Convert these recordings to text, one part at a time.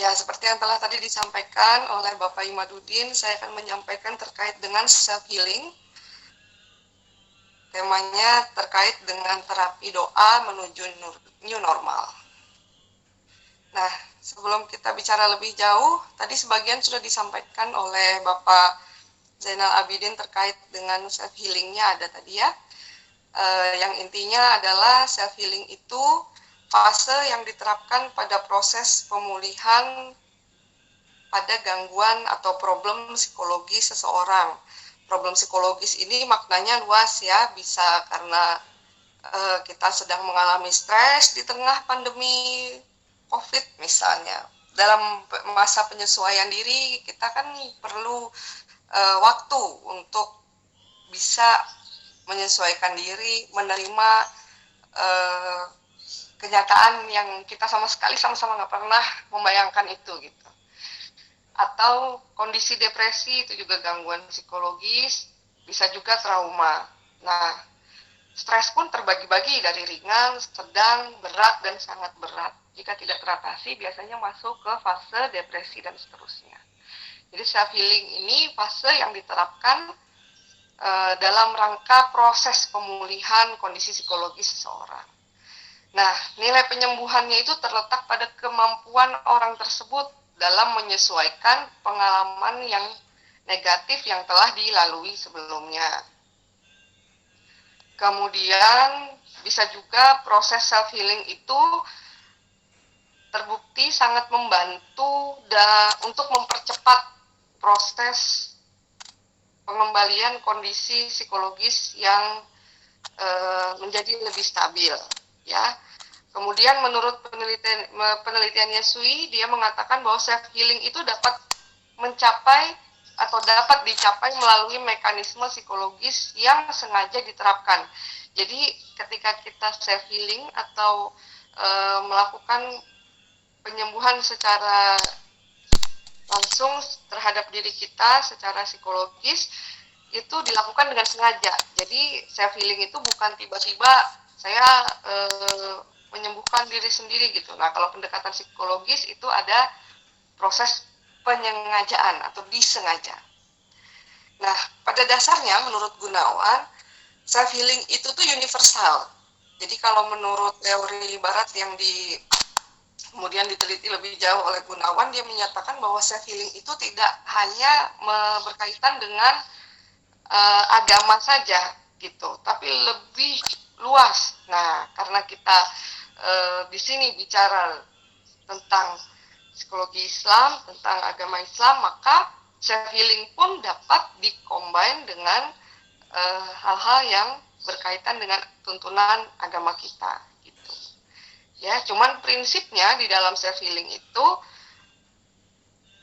Ya, seperti yang telah tadi disampaikan oleh Bapak Imaduddin, saya akan menyampaikan terkait dengan self-healing. Temanya terkait dengan terapi doa menuju new normal. Nah, sebelum kita bicara lebih jauh, tadi sebagian sudah disampaikan oleh Bapak Zainal Abidin terkait dengan self-healingnya ada tadi ya. Yang intinya adalah self-healing itu fase yang diterapkan pada proses pemulihan pada gangguan atau problem psikologis seseorang. Problem psikologis ini maknanya luas ya, bisa karena kita sedang mengalami stres di tengah pandemi COVID misalnya. Dalam masa penyesuaian diri, kita kan perlu waktu untuk bisa menyesuaikan diri, menerima kenyataan yang kita sama sekali sama-sama nggak pernah membayangkan itu gitu. Atau kondisi depresi itu juga gangguan psikologis, bisa juga trauma. Nah, stres pun terbagi-bagi dari ringan, sedang, berat, dan sangat berat. Jika tidak teratasi, biasanya masuk ke fase depresi dan seterusnya. Jadi self-healing ini fase yang diterapkan dalam rangka proses pemulihan kondisi psikologis seseorang. Nah, nilai penyembuhannya itu terletak pada kemampuan orang tersebut dalam menyesuaikan pengalaman yang negatif yang telah dilalui sebelumnya. Kemudian bisa juga proses self-healing itu terbukti sangat membantu untuk mempercepat proses pengembalian kondisi psikologis yang menjadi lebih stabil, ya. Kemudian menurut penelitian Yesui, dia mengatakan bahwa self healing itu dapat dicapai melalui mekanisme psikologis yang sengaja diterapkan. Jadi ketika kita self healing atau melakukan penyembuhan secara langsung terhadap diri kita secara psikologis, itu dilakukan dengan sengaja. Jadi self healing itu bukan tiba-tiba saya menyembuhkan diri sendiri gitu. Nah, kalau pendekatan psikologis itu ada proses penyengajaan atau disengaja. Nah, pada dasarnya menurut Gunawan, self healing itu tuh universal. Jadi kalau menurut teori barat yang kemudian diteliti lebih jauh oleh Gunawan, dia menyatakan bahwa self healing itu tidak hanya berkaitan dengan agama saja gitu, tapi lebih luas. Nah, karena kita di sini bicara tentang psikologi Islam, tentang agama Islam, maka self healing pun dapat dikombin dengan hal-hal yang berkaitan dengan tuntunan agama kita gitu. Ya, cuman prinsipnya di dalam self healing itu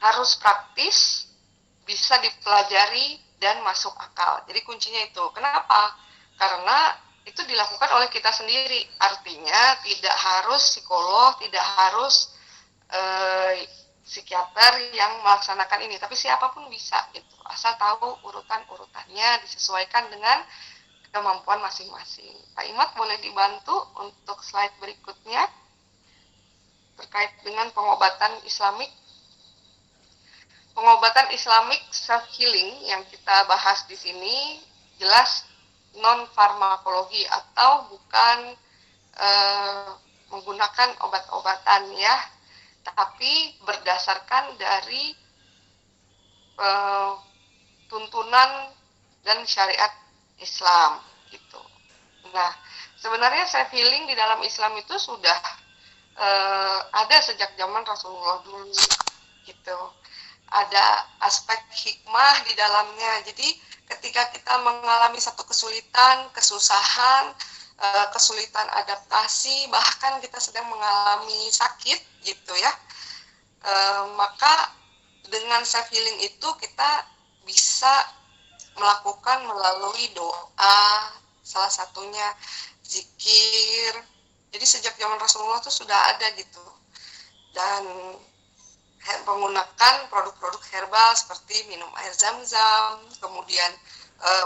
harus praktis, bisa dipelajari dan masuk akal. Jadi kuncinya itu. Kenapa? Karena itu dilakukan oleh kita sendiri. Artinya tidak harus psikolog, tidak harus psikiater yang melaksanakan ini, tapi siapapun bisa gitu. Asal tahu urutan-urutannya, disesuaikan dengan kemampuan masing-masing. Pak Imad boleh dibantu untuk slide berikutnya terkait dengan pengobatan Islamik. Pengobatan Islamik self healing yang kita bahas di sini jelas non farmakologi atau bukan menggunakan obat-obatan ya, tapi berdasarkan dari tuntunan dan syariat Islam gitu. Nah, sebenarnya self healing di dalam Islam itu sudah ada sejak zaman Rasulullah dulu gitu. Ada aspek hikmah di dalamnya. Jadi ketika kita mengalami satu kesulitan, kesusahan, kesulitan adaptasi, bahkan kita sedang mengalami sakit gitu ya, maka dengan self healing itu kita bisa melakukan melalui doa, salah satunya zikir. Jadi sejak zaman Rasulullah itu sudah ada gitu, dan menggunakan produk-produk herbal seperti minum air zam-zam, kemudian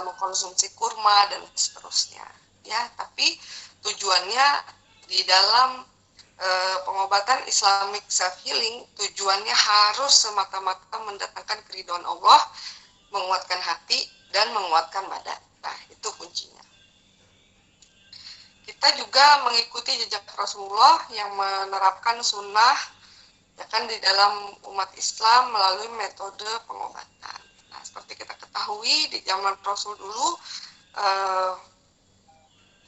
mengkonsumsi kurma dan seterusnya. Ya, tapi tujuannya di dalam pengobatan Islamic self healing tujuannya harus semata-mata mendatangkan keridhaan Allah, menguatkan hati dan menguatkan badan. Nah, itu kuncinya. Kita juga mengikuti jejak Rasulullah yang menerapkan sunnah ya kan di dalam umat Islam melalui metode pengobatan. Nah, seperti kita ketahui di zaman Rasul dulu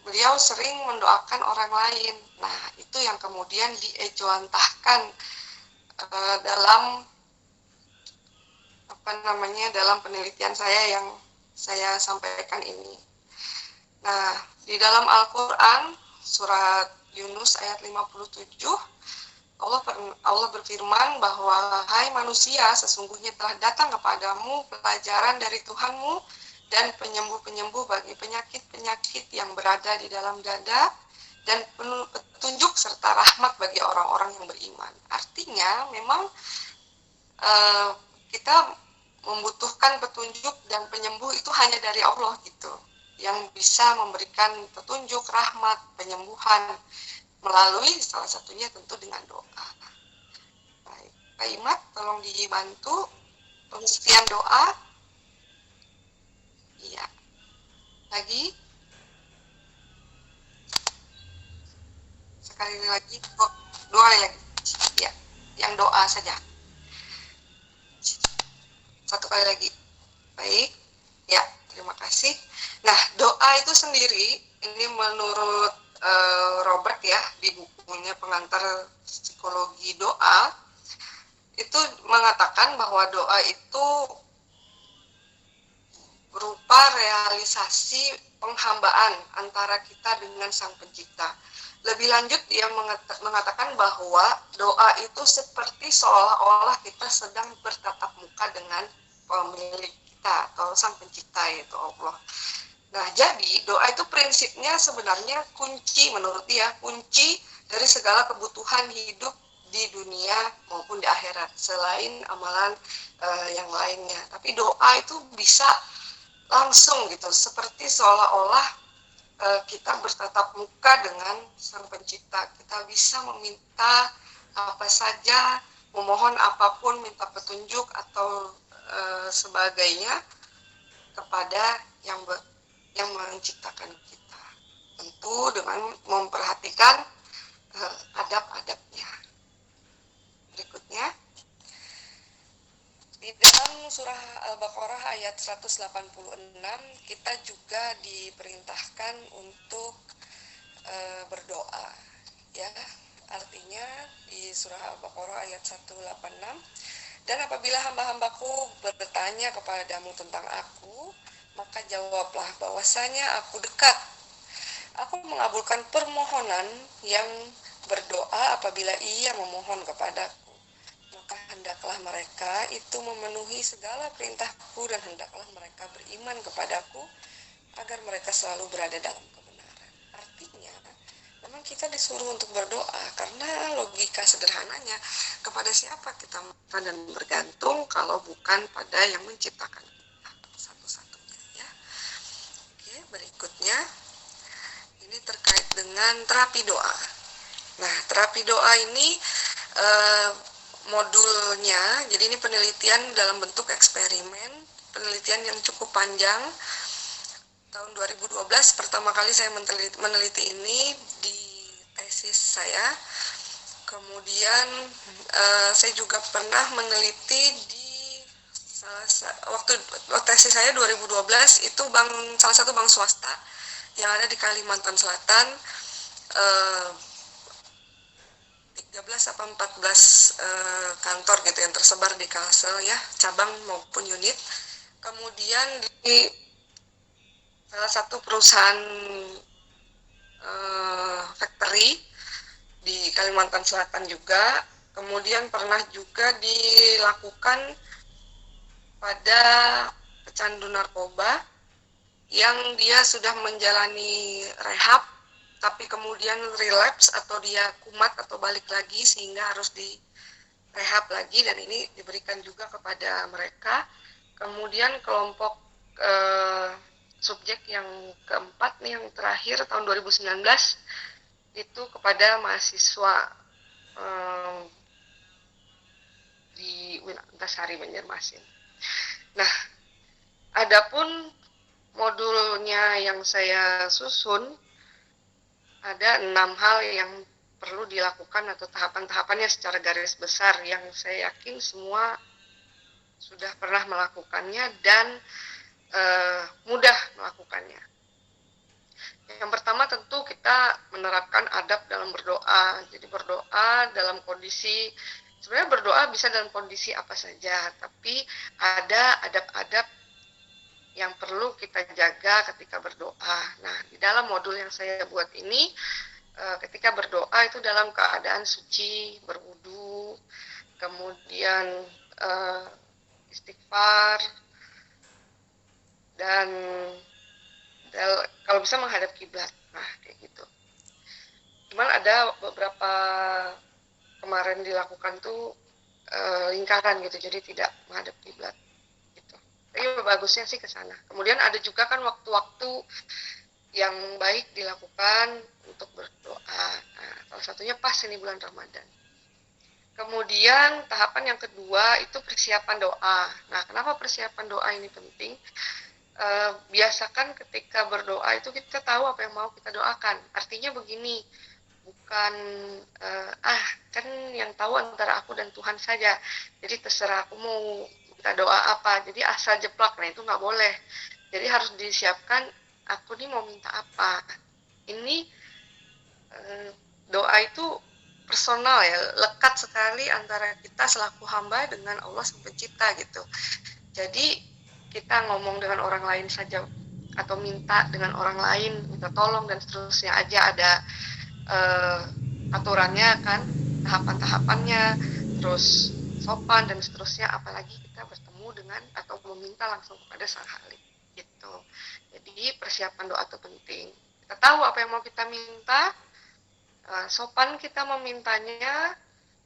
beliau sering mendoakan orang lain. Nah, itu yang kemudian diejawantahkan dalam dalam penelitian saya yang saya sampaikan ini. Nah, di dalam Al-Qur'an surat Yunus ayat 57 Allah berfirman bahwa hai manusia, sesungguhnya telah datang kepadamu pelajaran dari Tuhanmu dan penyembuh-penyembuh bagi penyakit-penyakit yang berada di dalam dada dan petunjuk serta rahmat bagi orang-orang yang beriman. Artinya memang kita membutuhkan petunjuk dan penyembuh itu hanya dari Allah gitu, yang bisa memberikan petunjuk, rahmat, penyembuhan melalui salah satunya tentu dengan doa. Baik, Kak Imat, tolong dibantu pengertian doa. Iya. Lagi? Sekali lagi, dua lagi. Ya, yang doa saja. Satu kali lagi. Baik. Ya, terima kasih. Nah, doa itu sendiri, ini menurut Robert ya, di bukunya Pengantar Psikologi Doa, itu mengatakan bahwa doa itu berupa realisasi penghambaan antara kita dengan Sang Pencipta. Lebih lanjut, dia mengatakan bahwa doa itu seperti seolah-olah kita sedang bertatap muka dengan pemilik kita atau Sang Pencipta, yaitu Allah. Nah, jadi doa itu prinsipnya sebenarnya kunci, menurut dia, kunci dari segala kebutuhan hidup di dunia maupun di akhirat, selain amalan yang lainnya. Tapi doa itu bisa langsung gitu, seperti seolah-olah kita bertatap muka dengan Sang Pencipta. Kita bisa meminta apa saja, memohon apapun, minta petunjuk atau sebagainya kepada yang menciptakan kita, tentu dengan memperhatikan adab-adabnya. Berikutnya, di dalam surah Al-Baqarah ayat 186 kita juga diperintahkan untuk berdoa, ya. Artinya di surah Al-Baqarah ayat 186, dan apabila hamba-hambaku bertanya kepadamu tentang aku, maka jawablah bahwasanya aku dekat. Aku mengabulkan permohonan yang berdoa apabila ia memohon kepadaku. Maka hendaklah mereka itu memenuhi segala perintahku dan hendaklah mereka beriman kepadaku agar mereka selalu berada dalam kebenaran. Artinya, memang kita disuruh untuk berdoa karena logika sederhananya, kepada siapa kita minta dan bergantung kalau bukan pada yang menciptakan kita satu-satunya. Berikutnya, ini terkait dengan terapi doa. Nah, terapi doa ini modulnya, jadi ini penelitian dalam bentuk eksperimen, penelitian yang cukup panjang. Tahun 2012 pertama kali saya meneliti ini di tesis saya. Kemudian saya juga pernah meneliti di waktu tesis saya 2012 itu salah satu bank swasta yang ada di Kalimantan Selatan, 13 atau 14 kantor gitu yang tersebar di Kalsel ya, cabang maupun unit. Kemudian di salah satu perusahaan factory di Kalimantan Selatan juga. Kemudian pernah juga dilakukan pada pecandu narkoba yang dia sudah menjalani rehab tapi kemudian relapse atau dia kumat atau balik lagi sehingga harus direhab lagi, dan ini diberikan juga kepada mereka. Kemudian kelompok subjek yang keempat nih, yang terakhir tahun 2019 itu kepada mahasiswa di Antasari Banjarmasin. Nah, adapun modulnya yang saya susun ada 6 hal yang perlu dilakukan atau tahapan-tahapannya secara garis besar yang saya yakin semua sudah pernah melakukannya dan mudah melakukannya. Yang pertama tentu kita menerapkan adab dalam berdoa. Jadi berdoa dalam kondisi, sebenarnya berdoa bisa dalam kondisi apa saja, tapi ada adab-adab yang perlu kita jaga ketika berdoa. Nah, di dalam modul yang saya buat ini, ketika berdoa itu dalam keadaan suci, berwudu, kemudian istighfar, dan kalau bisa menghadap kiblat. Nah, kayak gitu. Cuman ada beberapa kemarin dilakukan tuh lingkaran gitu, jadi tidak menghadap kiblat gitu. Tapi bagusnya sih ke sana. Kemudian ada juga kan waktu-waktu yang baik dilakukan untuk berdoa. Nah, salah satunya pas ini bulan Ramadan. Kemudian tahapan yang kedua itu persiapan doa. Nah, kenapa persiapan doa ini penting? Biasakan ketika berdoa itu kita tahu apa yang mau kita doakan. Artinya begini, bukan kan yang tahu antara aku dan Tuhan saja. Jadi terserah aku mau minta doa apa. Jadi asal jeplak, nah itu nggak boleh. Jadi harus disiapkan, aku nih mau minta apa. Ini doa itu personal ya, lekat sekali antara kita selaku hamba dengan Allah Sang Pencipta gitu. Jadi kita ngomong dengan orang lain saja atau minta dengan orang lain, minta tolong dan seterusnya aja ada aturannya kan, tahapan-tahapannya, terus sopan dan seterusnya, apalagi kita bertemu dengan atau meminta langsung kepada Sang Khalik gitu. Jadi persiapan doa itu penting. Kita tahu apa yang mau kita minta, sopan kita memintanya,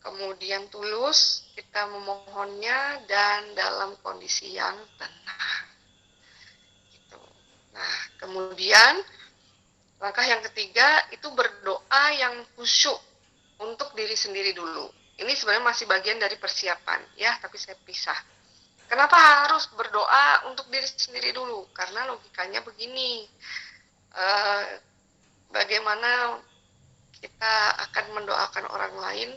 kemudian tulus kita memohonnya dan dalam kondisi yang tenang gitu. Nah, kemudian langkah yang ketiga itu berdoa yang khusyuk untuk diri sendiri dulu. Ini sebenarnya masih bagian dari persiapan ya, tapi saya pisah. Kenapa harus berdoa untuk diri sendiri dulu? Karena logikanya begini, bagaimana kita akan mendoakan orang lain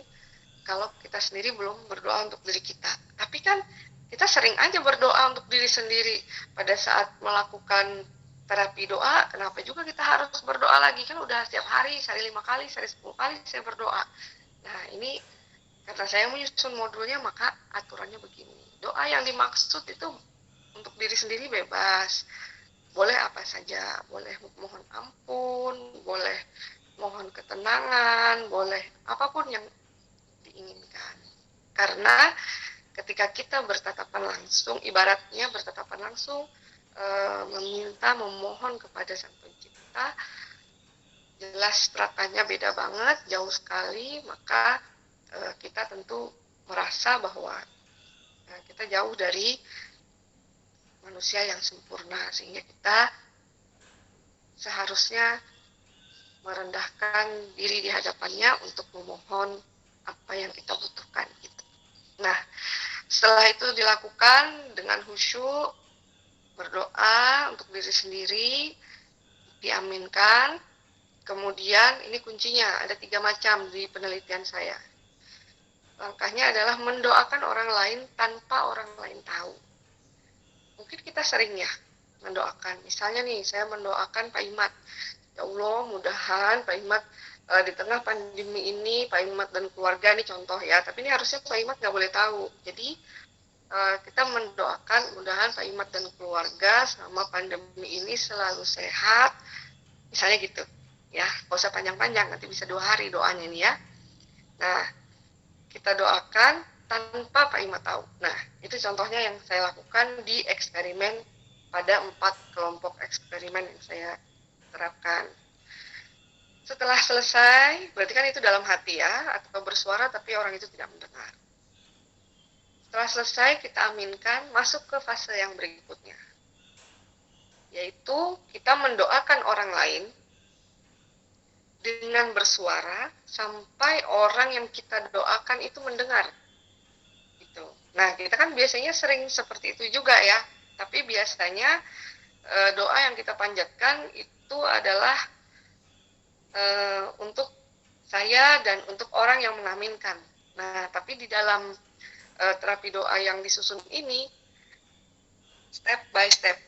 kalau kita sendiri belum berdoa untuk diri kita. Tapi kan kita sering aja berdoa untuk diri sendiri. Pada saat melakukan terapi doa, kenapa juga kita harus berdoa lagi? Kan udah setiap hari, sehari 5 kali, sehari 10 kali saya berdoa. Nah, ini karena saya menyusun modulnya, maka aturannya begini. Doa yang dimaksud itu untuk diri sendiri bebas. Boleh apa saja, boleh mohon ampun, boleh mohon ketenangan, boleh apapun yang diinginkan. Karena ketika kita bertatapan langsung, ibaratnya bertatapan langsung, meminta, memohon kepada Sang Pencipta, jelas stratanya beda banget, jauh sekali, maka kita tentu merasa bahwa kita jauh dari manusia yang sempurna, sehingga kita seharusnya merendahkan diri di hadapannya untuk memohon apa yang kita butuhkan gitu. Nah, setelah itu dilakukan dengan khusyuk, berdoa untuk diri sendiri, diaminkan. Kemudian ini kuncinya, ada 3 macam di penelitian saya. Langkahnya adalah mendoakan orang lain tanpa orang lain tahu. Mungkin kita sering ya mendoakan, misalnya nih saya mendoakan Pak Imat, ya Allah mudahan Pak Imat di tengah pandemi ini, Pak Imat dan keluarga, ini contoh ya, tapi ini harusnya Pak Imat nggak boleh tahu. Jadi kita mendoakan mudahan Pak Imat dan keluarga selama pandemi ini selalu sehat, misalnya gitu ya, nggak usah panjang-panjang, nanti bisa 2 hari doanya nih ya. Nah, kita doakan tanpa Pak Imat tahu. Nah, itu contohnya yang saya lakukan di eksperimen pada 4 kelompok eksperimen yang saya terapkan. Setelah selesai, berarti kan itu dalam hati ya, atau bersuara tapi orang itu tidak mendengar. Setelah selesai, kita aminkan, masuk ke fase yang berikutnya. Yaitu kita mendoakan orang lain dengan bersuara sampai orang yang kita doakan itu mendengar gitu. Nah, kita kan biasanya sering seperti itu juga ya, tapi biasanya doa yang kita panjatkan itu adalah untuk saya dan untuk orang yang mengaminkan. Nah, tapi di dalam terapi doa yang disusun ini step by step.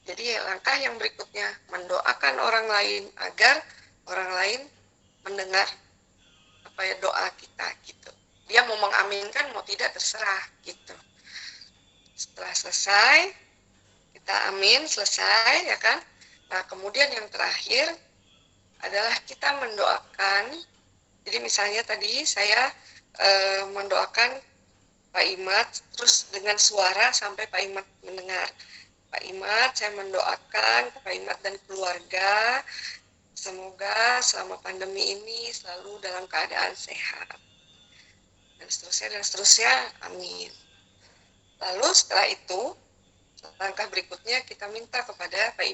Jadi langkah yang berikutnya mendoakan orang lain agar orang lain mendengar apa ya doa kita gitu. Dia mau mengaminkan mau tidak terserah gitu. Setelah selesai kita amin selesai ya kan. Nah, kemudian yang terakhir adalah kita mendoakan. Jadi misalnya tadi saya mendoakan Pak Imat terus dengan suara sampai Pak Imat mendengar. Pak Imat, saya mendoakan Pak Imat dan keluarga semoga selama pandemi ini selalu dalam keadaan sehat. Dan seterusnya, amin. Lalu setelah itu, langkah berikutnya kita minta kepada Pak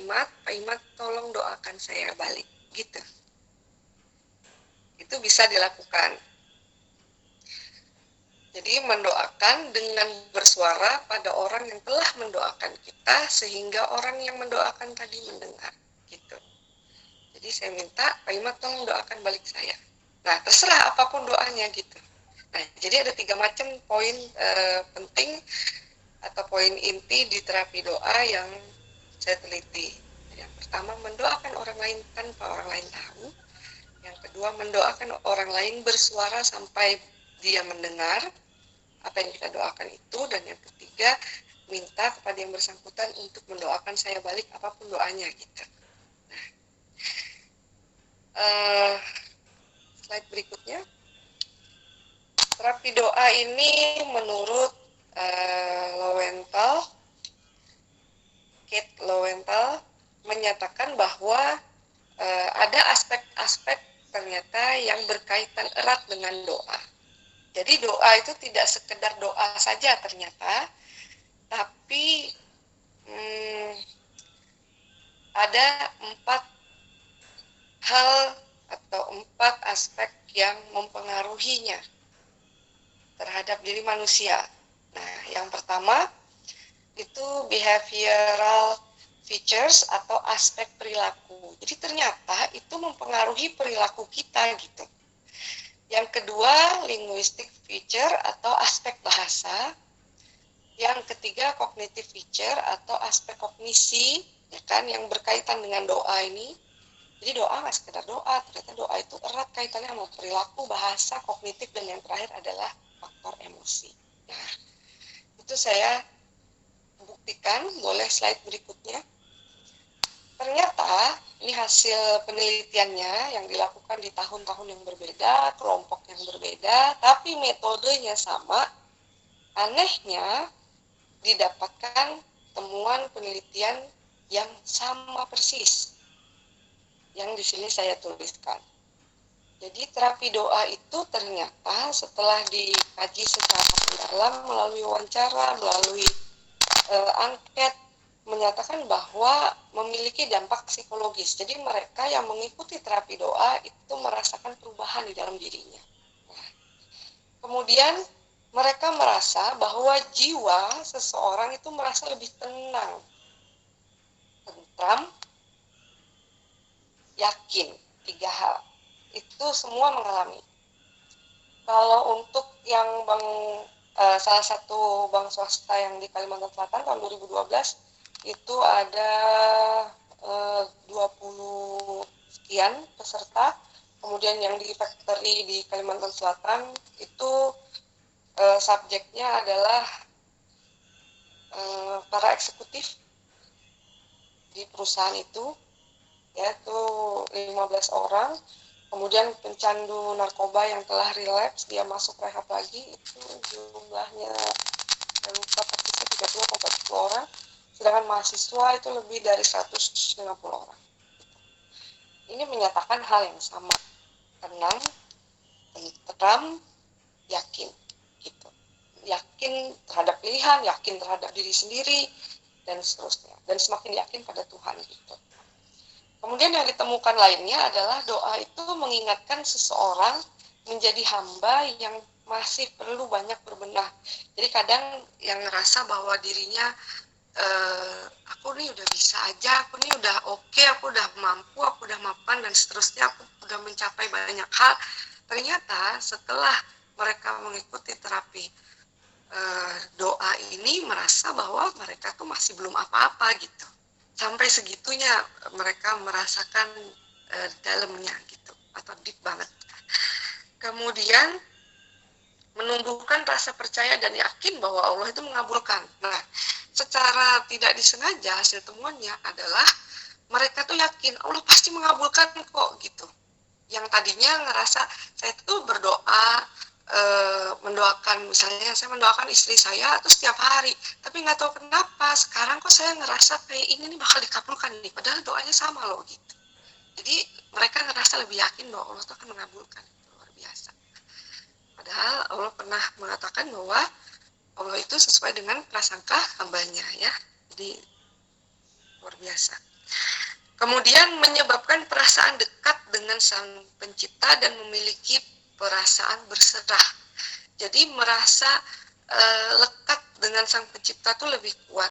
Imat tolong doakan saya balik, gitu. Itu bisa dilakukan. Jadi mendoakan dengan bersuara pada orang yang telah mendoakan kita sehingga orang yang mendoakan tadi mendengar, gitu. Jadi saya minta Pak Imat tolong doakan balik saya. Nah, terserah apapun doanya gitu. Nah, jadi ada 3 macam poin penting atau poin inti di terapi doa yang saya teliti. Yang pertama, mendoakan orang lain tanpa orang lain tahu. Yang kedua, mendoakan orang lain bersuara sampai dia mendengar apa yang kita doakan itu. Dan yang ketiga, minta kepada yang bersangkutan untuk mendoakan saya balik apapun doanya gitu. Slide berikutnya. Terapi doa ini menurut Kate Lowenthal menyatakan bahwa ada aspek-aspek ternyata yang berkaitan erat dengan doa. Jadi doa itu tidak sekedar doa saja ternyata, tapi ada 4 hal atau 4 aspek yang mempengaruhinya terhadap diri manusia. Nah, yang pertama itu behavioral features atau aspek perilaku. Jadi ternyata itu mempengaruhi perilaku kita gitu. Yang kedua, linguistic feature atau aspek bahasa. Yang ketiga, cognitive feature atau aspek kognisi, ya kan, yang berkaitan dengan doa ini. Jadi doa nggak sekedar doa, ternyata doa itu erat kaitannya sama perilaku, bahasa, kognitif, dan yang terakhir adalah faktor emosi. Nah, itu saya buktikan, boleh slide berikutnya. Ternyata ini hasil penelitiannya yang dilakukan di tahun-tahun yang berbeda, kelompok yang berbeda, tapi metodenya sama. Anehnya didapatkan temuan penelitian yang sama persis, yang di sini saya tuliskan. Jadi terapi doa itu ternyata setelah dikaji secara mendalam melalui wawancara, melalui angket, menyatakan bahwa memiliki dampak psikologis. Jadi mereka yang mengikuti terapi doa itu merasakan perubahan di dalam dirinya. Nah, kemudian mereka merasa bahwa jiwa seseorang itu merasa lebih tenang, tentram, yakin. 3 hal. Itu semua mengalami. Kalau untuk yang salah satu bank swasta yang di Kalimantan Selatan tahun 2012 itu ada 20 sekian peserta. Kemudian yang di factory di Kalimantan Selatan itu subjeknya adalah para eksekutif di perusahaan itu, yaitu 15 orang. Kemudian pencandu narkoba yang telah relapse, dia masuk rehab lagi, itu jumlahnya saya lupa, tapi 30-40 orang. Sedangkan mahasiswa itu lebih dari 150 orang. Ini menyatakan hal yang sama, tenang, tentram, yakin, gitu. Yakin terhadap pilihan, yakin terhadap diri sendiri, dan seterusnya. Dan semakin yakin pada Tuhan, gitu. Kemudian yang ditemukan lainnya adalah doa itu mengingatkan seseorang menjadi hamba yang masih perlu banyak berbenah. Jadi kadang yang ngerasa bahwa dirinya aku nih udah bisa aja, aku nih udah oke, aku udah mampu, aku udah mapan dan seterusnya, aku udah mencapai banyak hal. Ternyata setelah mereka mengikuti terapi doa ini merasa bahwa mereka tuh masih belum apa-apa gitu. Sampai segitunya mereka merasakan dalamnya gitu atau deep banget. Kemudian menumbuhkan rasa percaya dan yakin bahwa Allah itu mengabulkan. Nah, secara tidak disengaja hasil temuannya adalah mereka tuh yakin Allah pasti mengabulkan kok gitu. Yang tadinya ngerasa saya tuh berdoa mendoakan, misalnya saya mendoakan istri saya tuh setiap hari, tapi nggak tahu kenapa sekarang kok saya ngerasa kayak ini nih bakal dikabulkan nih, padahal doanya sama loh gitu. Jadi mereka ngerasa lebih yakin bahwa Allah tuh akan mengabulkan. Luar biasa. Padahal Allah pernah mengatakan bahwa Allah itu sesuai dengan prasangka hambanya ya. Jadi luar biasa. Kemudian menyebabkan perasaan dekat dengan sang pencipta dan memiliki perasaan berserah. Jadi merasa lekat dengan sang pencipta itu lebih kuat.